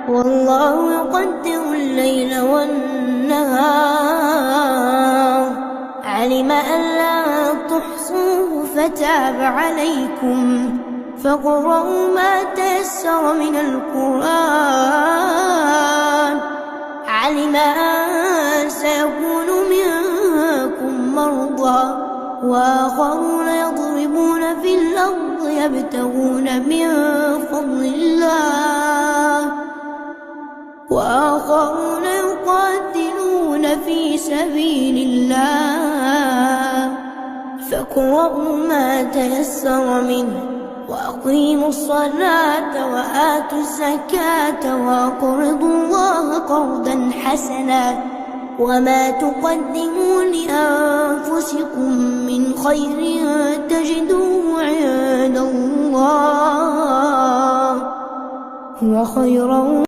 والله يقدر الليل والنهار، علم أن لا تحصوه فتاب عليكم، فاقرؤوا ما تيسر من القرآن. علم أن سيكون منكم مرضى وآخرون يضربون في الأرض يبتغون من فضل الله، وآخرون يقاتلون في سبيل الله، فاقرؤوا ما تيسر منه، وأقيموا الصلاة وآتوا الزكاة وأقرضوا الله قرضا حسنا، وما تقدموا لأنفسكم من خير تجدوه عند الله هو خيرا